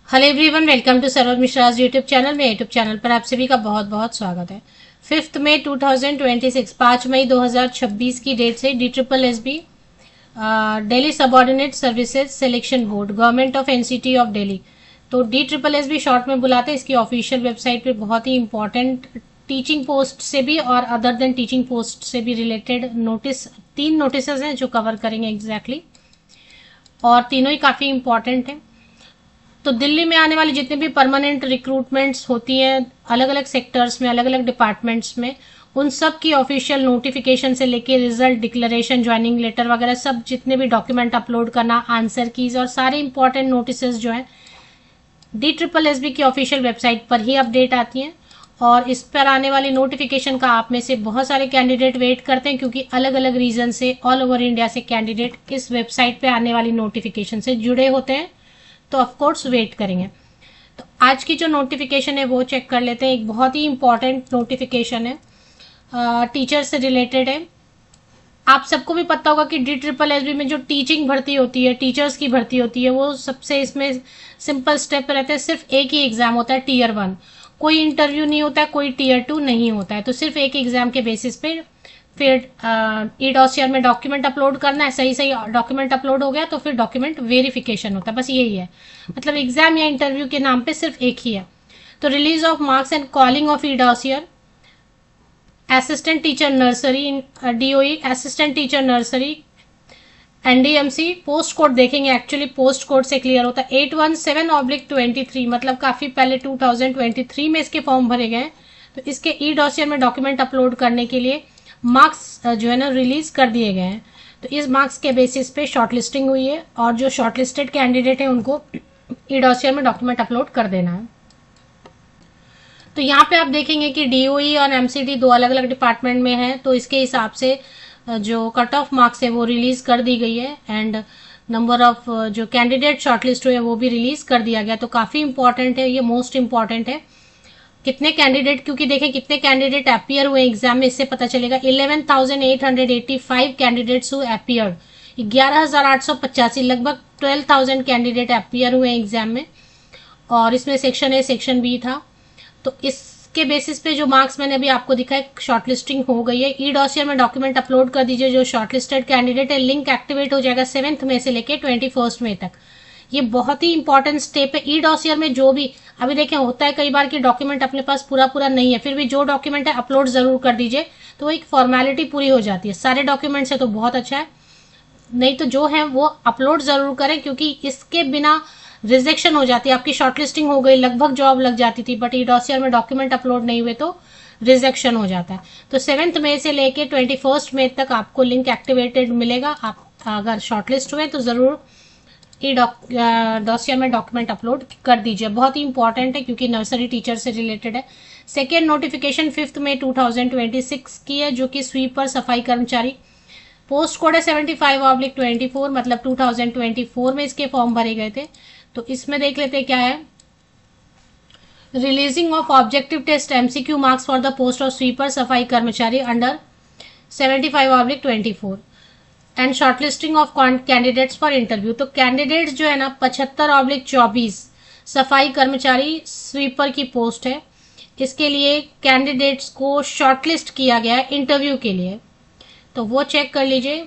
Hello everyone, welcome to Saroj Mishra's YouTube channel. मेरे YouTube channel पर आप सभी का बहुत बहुत स्वागत है। 5 मई 2026 5 मई 2026 की डेट से DSSB Delhi subordinate services selection board government of NCT of Delhi, तो DSSB शॉर्ट में बुलाते हैं। इसकी ऑफिशियल वेबसाइट पे बहुत ही इंपॉर्टेंट टीचिंग पोस्ट से भी और अदर देन टीचिंग पोस्ट से भी रिलेटेड नोटिस, 3 नोटिस हैं जो कवर करेंगे एग्जैक्टली और तीनों ही काफ़ी इंपॉर्टेंट हैं। तो दिल्ली में आने वाली जितने भी परमानेंट रिक्रूटमेंट्स होती हैं अलग अलग सेक्टर्स में, अलग अलग डिपार्टमेंट्स में, उन सब की ऑफिशियल नोटिफिकेशन से लेके रिजल्ट, डिक्लेरेशन, ज्वाइनिंग लेटर वगैरह सब जितने भी डॉक्यूमेंट अपलोड करना, आंसर कीज और सारे इंपॉर्टेंट नोटिसेस जो है DSSB की ऑफिशियल वेबसाइट पर ही अपडेट आती हैं। और इस पर आने वाली नोटिफिकेशन का आप में से बहुत सारे कैंडिडेट वेट करते हैं, क्योंकि अलग अलग रीजन से ऑल ओवर इंडिया से कैंडिडेट इस वेबसाइट पे आने वाली नोटिफिकेशन से जुड़े होते हैं, तो ऑफ कोर्स वेट करेंगे। तो आज की जो नोटिफिकेशन है वो चेक कर लेते हैं। एक बहुत ही इंपॉर्टेंट नोटिफिकेशन है, टीचर से रिलेटेड है। आप सबको भी पता होगा कि DSSB में जो टीचिंग भर्ती होती है, टीचर्स की भर्ती होती है, वो सबसे इसमें सिंपल स्टेप रहते हैं। सिर्फ एक ही एग्जाम होता है, Tier 1। कोई इंटरव्यू नहीं होता है, कोई Tier 2 नहीं होता है। तो सिर्फ एक एग्जाम के बेसिस पे फिर ई-डॉसियर में डॉक्यूमेंट अपलोड करना है। सही सही डॉक्यूमेंट अपलोड हो गया तो फिर डॉक्यूमेंट वेरिफिकेशन होता है। बस यही है, मतलब एग्जाम या इंटरव्यू के नाम पे सिर्फ एक ही है। तो release of marks and calling of e dossier, assistant teacher nursery, DOE assistant teacher nursery, NDMC। Post code देखेंगे, एक्चुअली पोस्ट कोड से क्लियर होता है। 817/23, मतलब काफी पहले 2023 में इसके फॉर्म भरे गए। तो इसके ई-डॉसियर में डॉक्यूमेंट अपलोड करने के लिए मार्क्स जो है ना रिलीज कर दिए गए हैं। तो इस मार्क्स के बेसिस पे शॉर्टलिस्टिंग हुई है और जो शॉर्टलिस्टेड कैंडिडेट है उनको ई-डॉसियर में डॉक्यूमेंट अपलोड कर देना है। तो यहाँ पे आप देखेंगे कि DOE और MCD दो अलग अलग डिपार्टमेंट में है, तो इसके हिसाब से जो कट ऑफ मार्क्स है वो रिलीज कर दी गई है एंड नंबर ऑफ जो कैंडिडेट शॉर्टलिस्ट हुए हैं वो भी रिलीज कर दिया गया। तो काफी इंपॉर्टेंट है, ये मोस्ट इंपॉर्टेंट है। कितने कैंडिडेट, क्योंकि देखें कितने कैंडिडेट अपियर हुए एग्जाम में, इससे पता चलेगा। 11,885 कैंडिडेट्स हु अपियर्ड, 11,885, लगभग 12,000 कैंडिडेट अपियर हुए एग्जाम में। और इसमें सेक्शन A, सेक्शन B था। तो इसके बेसिस पे जो मार्क्स मैंने अभी आपको दिखाया, शॉर्टलिस्टिंग हो गई है। ई-डॉसियर में डॉक्यूमेंट अपलोड कर दीजिए जो शॉर्टलिस्टेड कैंडिडेट है। लिंक एक्टिवेट हो जाएगा 7 मई से लेके 21 मई तक। ये बहुत ही इंपॉर्टेंट स्टेप है। ई-डॉसियर में जो भी अभी देखें होता है कई बार कि डॉक्यूमेंट अपने पास पूरा पूरा नहीं है, फिर भी जो डॉक्यूमेंट है अपलोड जरूर कर दीजिए, तो एक फॉर्मेलिटी पूरी हो जाती है। सारे डॉक्यूमेंट्स है तो बहुत अच्छा है, नहीं तो जो है वो अपलोड जरूर करें, क्योंकि इसके बिना रिजेक्शन हो जाती है। आपकी शॉर्टलिस्टिंग हो गई, लगभग जॉब लग जाती थी, बट ई-डॉसियर में डॉक्यूमेंट अपलोड नहीं हुए तो रिजेक्शन हो जाता है। तो 7 मई से लेके 21 मई तक आपको लिंक एक्टिवेटेड मिलेगा। आप अगर शॉर्टलिस्ट हुए तो जरूर डॉसियर में डॉक्यूमेंट अपलोड कर दीजिए। बहुत ही इंपॉर्टेंट है क्योंकि नर्सरी टीचर से रिलेटेड है। सेकेंड नोटिफिकेशन 5 मई 2026 की है, जो कि स्वीपर सफाई कर्मचारी। पोस्ट कोड है 75/24, मतलब 2024 में इसके फॉर्म भरे गए थे। तो इसमें देख लेते क्या है। Releasing of objective test MCQ marks for the post of sweeper सफाई कर्मचारी under 75/24 and shortlisting of candidates for interview. तो कैंडिडेट्स जो है ना 75/24 सफाई कर्मचारी स्वीपर की पोस्ट है। इसके लिए कैंडिडेट्स को शॉर्टलिस्ट किया गया है इंटरव्यू के लिए, तो वो चेक कर लीजिए।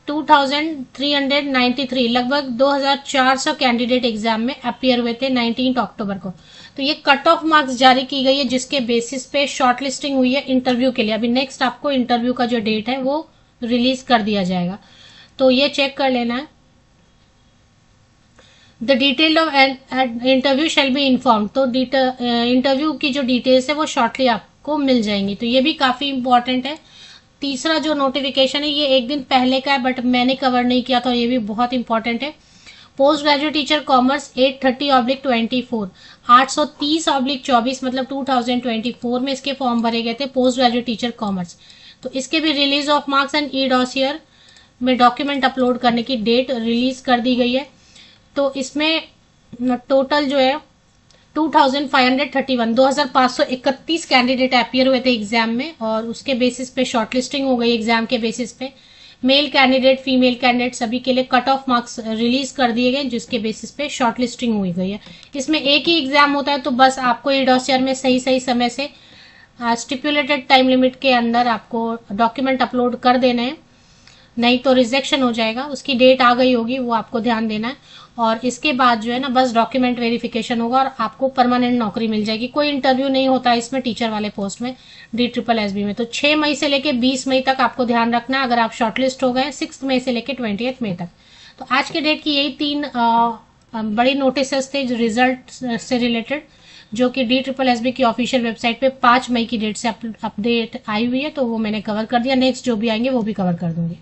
2393, लगभग 2400 कैंडिडेट एग्जाम में अपियर हुए थे 19 अक्टूबर को। तो ये कट ऑफ मार्क्स जारी की गई है जिसके बेसिस पे शॉर्टलिस्टिंग हुई है इंटरव्यू के लिए। अभी नेक्स्ट आपको इंटरव्यू का जो डेट है वो रिलीज कर दिया जाएगा, तो ये चेक कर लेना है। The detail of interview shall be inform, तो इंटरव्यू की जो डिटेल्स है वो शॉर्टली आपको मिल जाएंगी। तो ये भी काफी इंपॉर्टेंट है। तीसरा जो नोटिफिकेशन है ये एक दिन पहले का है, बट मैंने कवर नहीं किया था, ये भी बहुत इंपॉर्टेंट है। पोस्ट ग्रेजुएट टीचर कॉमर्स 830/24, 830/24, मतलब 2024 में इसके फॉर्म भरे गए थे पोस्ट ग्रेजुएट टीचर कॉमर्स। तो इसके भी रिलीज ऑफ मार्क्स एंड ई-डॉसियर में डॉक्यूमेंट अपलोड करने की डेट रिलीज कर दी गई है। तो इसमें टोटल जो है 2531 कैंडिडेट अपियर हुए थे एग्जाम में, और उसके बेसिस पे शॉर्टलिस्टिंग हो गई एग्जाम के बेसिस पे। मेल कैंडिडेट, फीमेल कैंडिडेट सभी के लिए कट ऑफ मार्क्स रिलीज कर दिए गए, जिसके बेसिस पे शॉर्टलिस्टिंग हुई गई है। इसमें एक ही एग्जाम होता है, तो बस आपको ई डॉसियर में सही सही समय से स्टिपुलेटेड टाइम लिमिट के अंदर आपको डॉक्यूमेंट अपलोड कर देना है, नहीं तो रिजेक्शन हो जाएगा। उसकी डेट आ गई होगी, वो आपको ध्यान देना है। और इसके बाद जो है ना, बस डॉक्यूमेंट वेरिफिकेशन होगा और आपको परमानेंट नौकरी मिल जाएगी। कोई इंटरव्यू नहीं होता है इसमें टीचर वाले पोस्ट में, DSSB में। तो 6 मई से लेके 20 मई तक आपको ध्यान रखना है, अगर आप शॉर्टलिस्ट हो गए 6 मई से लेके 20 मई तक। तो आज के डेट की यही 3 बड़ी नोटिस थे रिजल्ट से रिलेटेड, जो कि DSSB की ऑफिशियल वेबसाइट पे 5 मई की डेट से अपडेट आई हुई है। तो वो मैंने कवर कर दिया, नेक्स्ट जो भी आएंगे वो भी कवर कर दूंगी।